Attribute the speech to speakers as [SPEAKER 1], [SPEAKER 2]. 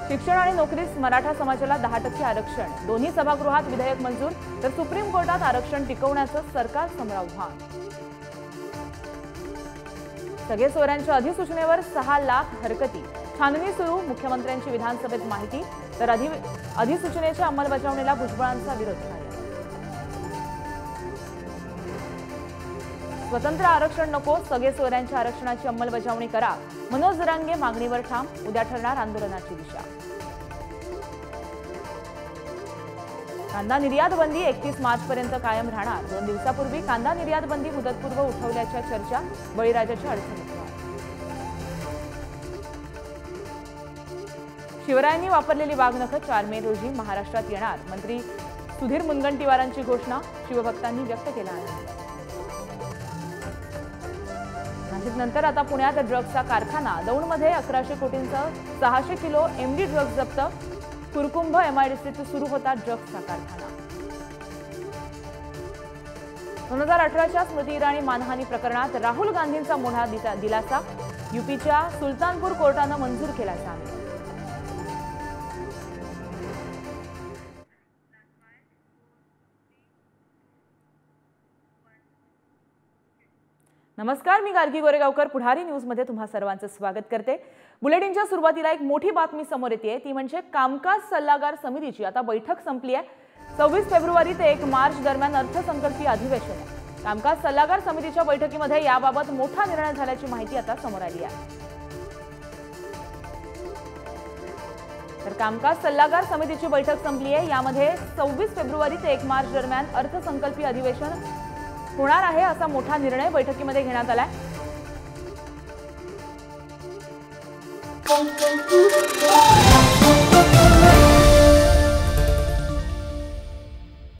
[SPEAKER 1] शिक्षण आणि नोकरीस मराठा समाजाला 10% आरक्षण, दोन्ही सभागृहात विधेयक मंजूर, तर सुप्रीम कोर्टात आरक्षण टिकवण्याचं सरकार समोर आव्हान. सगळे सोयऱ्यांच्या अधिसूचनेवर 6 लाख हरकती, छाननी सुरू, मुख्यमंत्र्यांची विधानसभेत माहिती, तर अधिसूचनेच्या अंमलबजावणीला भुजबळांचा विरोध झाला. स्वतंत्र आरक्षण नको, सगळे सोयऱ्यांच्या आरक्षणाची अंमलबजावणी करा, मनोज जरांगे मागणीवर ठाम, उद्या ठरणार आंदोलनाची दिशा. कांदा निर्यात बंदी 31 मार्चपर्यंत कायम राहणार. 2 दिवसापूर्वी कांदा निर्यात बंदी मुदतपूर्व उठवल्याच्या चर्चा, बळीराजाच्या अडचणीत वाढ. शिवरायांनी वापरलेली वाघनखं 4 मे रोजी महाराष्ट्रात येणार. मंत्री सुधीर मुनगंटीवारांची घोषणा, शिवभक्तांनी व्यक्त केला आनंद. नाशिकनंतर आता पुण्यात ड्रग्जचा कारखाना. दौंडमध्ये 1100 कोटींचा 600 किलो एमडी ड्रग्ज जप्त. कुरकुंभ एमआयडीसीत सुरू होता ड्रग्जचा कारखाना. 2018च्या स्मृती इराणी मानहानी प्रकरणात राहुल गांधींचा मोठा दिलासा. यूपीच्या सुलतानपूर कोर्टानं मंजूर केला जामीन. नमस्कार, मी गार्गी गोरेगावकर. पुढारी न्यूजमध्ये तुम्हा सर्वांचं स्वागत करते. बुलेटिनच्या सुरुवातीला एक मोठी बातमी समोर येते, ती म्हणजे कामकाज सल्लागार समितीची आता बैठक संपली आहे. 26 फेब्रुवारी ते 1 मार्च दरम्यान अर्थसंकल्पीय अधिवेशन आहे. कामकाज सल्लागार समितीच्या बैठकीमध्ये याबाबत मोठा निर्णय झाल्याची माहिती आता समोर आली आहे. तर कामकाज सल्लागार समितीची बैठक संपली आहे. यामध्ये 26 फेब्रुवारी ते 1 मार्च दरम्यान अर्थसंकल्पीय अधिवेशन होणार आहे असा मोठा निर्णय बैठकीमध्ये घेण्यात आलाय.